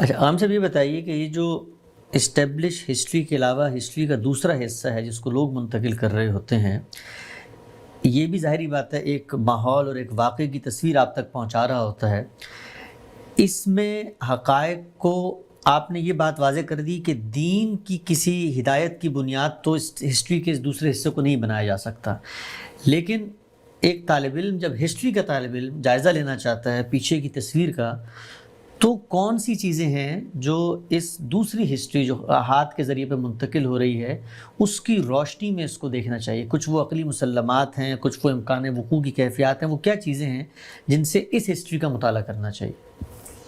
اچھا، عام صاحب یہ بتائیے کہ یہ جو اسٹیبلش ہسٹری کے علاوہ ہسٹری کا دوسرا حصہ ہے جس کو لوگ منتقل کر رہے ہوتے ہیں، یہ بھی ظاہری بات ہے ایک ماحول اور ایک واقعے کی تصویر آپ تک پہنچا رہا ہوتا ہے۔ اس میں حقائق کو آپ نے یہ بات واضح کر دی کہ دین کی کسی ہدایت کی بنیاد تو اس ہسٹری کے اس دوسرے حصے کو نہیں بنایا جا سکتا، لیکن ایک طالب علم جب ہسٹری کا طالب علم جائزہ لینا چاہتا ہے پیچھے کی تصویر کا، تو کون سی چیزیں ہیں جو اس دوسری ہسٹری جو ہاتھ کے ذریعے پہ منتقل ہو رہی ہے اس کی روشنی میں اس کو دیکھنا چاہیے؟ کچھ وہ عقلی مسلمات ہیں، کچھ وہ امکان وقوع کی کیفیات ہیں، وہ کیا چیزیں ہیں جن سے اس ہسٹری کا مطالعہ کرنا چاہیے؟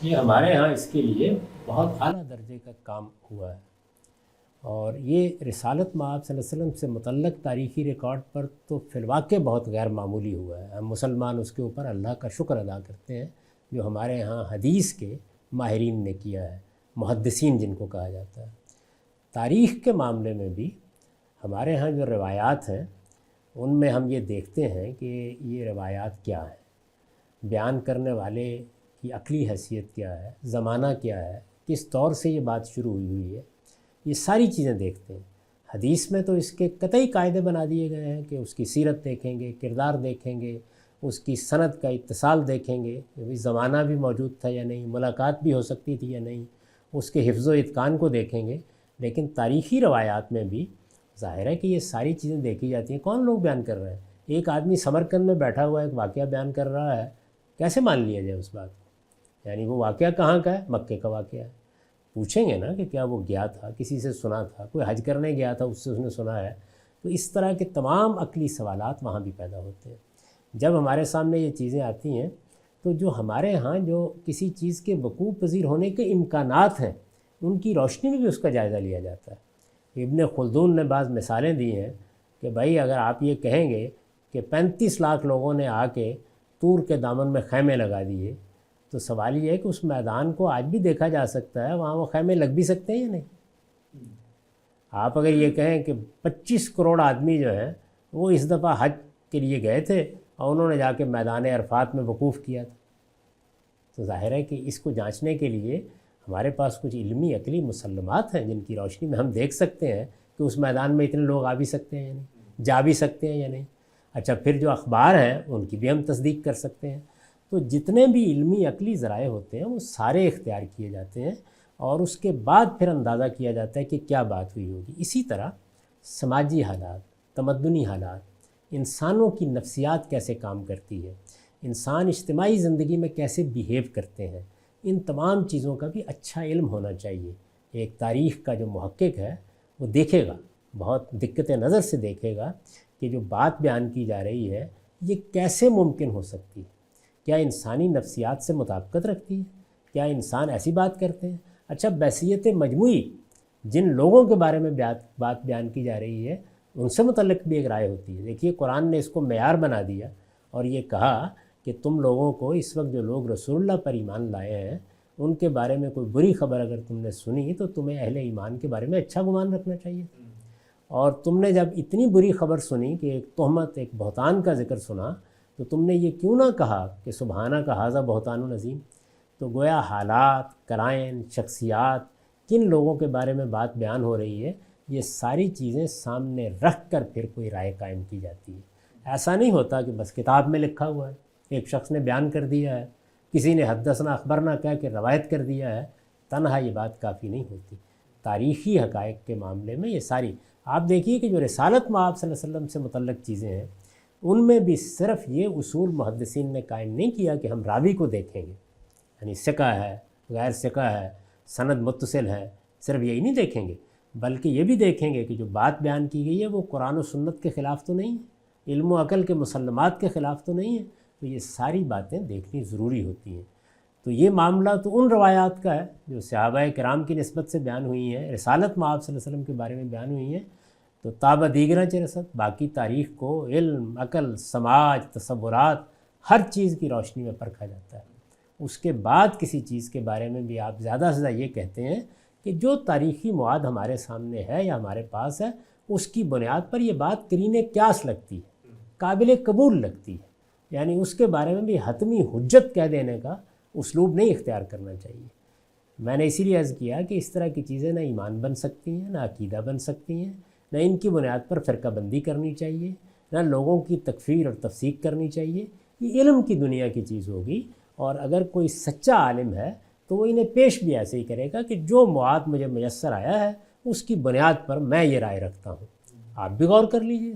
یہ ہمارے ہاں اس کے لیے بہت اعلیٰ درجے کا کام ہوا ہے، اور یہ رسالت مآب صلی اللہ علیہ وسلم سے متعلق تاریخی ریکارڈ پر تو فی الواقع بہت غیر معمولی ہوا ہے۔ ہم مسلمان اس کے اوپر اللہ کا شکر ادا کرتے ہیں جو ہمارے ہاں حدیث کے ماہرین نے کیا ہے، محدثین جن کو کہا جاتا ہے۔ تاریخ کے معاملے میں بھی ہمارے ہاں جو روایات ہیں ان میں ہم یہ دیکھتے ہیں کہ یہ روایات کیا ہیں، بیان کرنے والے کی عقلی حیثیت کیا ہے، زمانہ کیا ہے، کس طور سے یہ بات شروع ہوئی ہے، یہ ساری چیزیں دیکھتے ہیں۔ حدیث میں تو اس کے قطعی قاعدے بنا دیے گئے ہیں کہ اس کی سیرت دیکھیں گے، کردار دیکھیں گے، اس کی سند کا اتصال دیکھیں گے کہ زمانہ بھی موجود تھا یا نہیں، ملاقات بھی ہو سکتی تھی یا نہیں، اس کے حفظ و اتقان کو دیکھیں گے۔ لیکن تاریخی روایات میں بھی ظاہر ہے کہ یہ ساری چیزیں دیکھی جاتی ہیں۔ کون لوگ بیان کر رہے ہیں؟ ایک آدمی سمرقند میں بیٹھا ہوا ایک واقعہ بیان کر رہا ہے، کیسے مان لیا جائے اس بات کو؟ یعنی وہ واقعہ کہاں کا ہے؟ مکے کا واقعہ ہے۔ پوچھیں گے نا کہ کیا وہ گیا تھا، کسی سے سنا تھا، کوئی حج کرنے گیا تھا اس سے اس نے سنا ہے؟ تو اس طرح کے تمام عقلی سوالات وہاں بھی پیدا ہوتے ہیں۔ جب ہمارے سامنے یہ چیزیں آتی ہیں تو جو ہمارے ہاں جو کسی چیز کے وقوع پذیر ہونے کے امکانات ہیں ان کی روشنی میں بھی اس کا جائزہ لیا جاتا ہے۔ ابن خلدون نے بعض مثالیں دی ہیں کہ بھائی اگر آپ یہ کہیں گے کہ 35 لاکھ لوگوں نے آ کے طور کے دامن میں خیمے لگا دیے، تو سوال یہ ہے کہ اس میدان کو آج بھی دیکھا جا سکتا ہے، وہاں وہ خیمے لگ بھی سکتے ہیں یا نہیں؟ آپ اگر یہ کہیں کہ 25 کروڑ آدمی جو ہیں وہ اس دفعہ حج کے لیے گئے تھے اور انہوں نے جا کے میدان عرفات میں وقوف کیا تھا، تو ظاہر ہے کہ اس کو جانچنے کے لیے ہمارے پاس کچھ علمی عقلی مسلمات ہیں جن کی روشنی میں ہم دیکھ سکتے ہیں کہ اس میدان میں اتنے لوگ آ بھی سکتے ہیں یا نہیں، جا بھی سکتے ہیں یا نہیں۔ اچھا، پھر جو اخبار ہیں ان کی بھی ہم تصدیق کر سکتے ہیں۔ تو جتنے بھی علمی عقلی ذرائع ہوتے ہیں وہ سارے اختیار کیے جاتے ہیں اور اس کے بعد پھر اندازہ کیا جاتا ہے کہ کیا بات ہوئی ہوگی۔ اسی طرح سماجی حالات، تمدنی حالات، انسانوں کی نفسیات کیسے کام کرتی ہے، انسان اجتماعی زندگی میں کیسے بیہیو کرتے ہیں، ان تمام چیزوں کا بھی اچھا علم ہونا چاہیے۔ ایک تاریخ کا جو محقق ہے وہ دیکھے گا، بہت دقت نظر سے دیکھے گا کہ جو بات بیان کی جا رہی ہے یہ کیسے ممکن ہو سکتی ہے، کیا انسانی نفسیات سے مطابقت رکھتی ہے، کیا انسان ایسی بات کرتے ہیں۔ اچھا، بحثیت مجموعی جن لوگوں کے بارے میں بات بیان کی جا رہی ہے ان سے متعلق بھی ایک رائے ہوتی ہے۔ دیکھیے قرآن نے اس کو معیار بنا دیا اور یہ کہا کہ تم لوگوں کو اس وقت جو لوگ رسول اللہ پر ایمان لائے ہیں ان کے بارے میں کوئی بری خبر اگر تم نے سنی تو تمہیں اہل ایمان کے بارے میں اچھا گمان رکھنا چاہیے، اور تم نے جب اتنی بری خبر سنی کہ ایک تہمت، ایک بہتان کا ذکر سنا، تو تم نے یہ کیوں نہ کہا کہ سبحانہ کا ھذا بہتان عظیم۔ تو گویا حالات، قرائن، شخصیات، کن لوگوں کے بارے میں بات بیان ہو رہی ہے، یہ ساری چیزیں سامنے رکھ کر پھر کوئی رائے قائم کی جاتی ہے۔ ایسا نہیں ہوتا کہ بس کتاب میں لکھا ہوا ہے، ایک شخص نے بیان کر دیا ہے، کسی نے حدثنا اخبرنا کہہ کے روایت کر دیا ہے، تنہا یہ بات کافی نہیں ہوتی۔ تاریخی حقائق کے معاملے میں یہ ساری، آپ دیکھیے کہ جو رسالت مآب صلی اللہ علیہ وسلم سے متعلق چیزیں ہیں ان میں بھی صرف یہ اصول محدثین نے قائم نہیں کیا کہ ہم راوی کو دیکھیں گے، یعنی ثقہ ہے، غیر ثقہ ہے، سند متصل ہے، صرف یہی نہیں دیکھیں گے، بلکہ یہ بھی دیکھیں گے کہ جو بات بیان کی گئی ہے وہ قرآن و سنت کے خلاف تو نہیں ہے، علم و عقل کے مسلمات کے خلاف تو نہیں ہے۔ تو یہ ساری باتیں دیکھنی ضروری ہوتی ہیں۔ تو یہ معاملہ تو ان روایات کا ہے جو صحابہ کرام کی نسبت سے بیان ہوئی ہیں، رسالت مآب صلی اللہ علیہ وسلم کے بارے میں بیان ہوئی ہیں، تو تابع دیگرہ چہ رسد، باقی تاریخ کو علم، عقل، سماج، تصورات، ہر چیز کی روشنی میں پرکھا جاتا ہے۔ اس کے بعد کسی چیز کے بارے میں بھی آپ زیادہ سے زیادہ یہ کہتے ہیں کہ جو تاریخی مواد ہمارے سامنے ہے یا ہمارے پاس ہے اس کی بنیاد پر یہ بات قرین قیاس لگتی ہے، قابل قبول لگتی ہے، یعنی اس کے بارے میں بھی حتمی حجت کہہ دینے کا اسلوب نہیں اختیار کرنا چاہیے۔ میں نے اسی لیے عرض کیا کہ اس طرح کی چیزیں نہ ایمان بن سکتی ہیں، نہ عقیدہ بن سکتی ہیں، نہ ان کی بنیاد پر فرقہ بندی کرنی چاہیے، نہ لوگوں کی تکفیر اور تفسیق کرنی چاہیے. یہ علم کی دنیا کی چیز ہوگی، اور اگر کوئی سچا عالم ہے تو وہ انہیں پیش بھی ایسے ہی کرے گا کہ جو مواد مجھے میسر آیا ہے اس کی بنیاد پر میں یہ رائے رکھتا ہوں. آپ بھی غور کر لیجیے.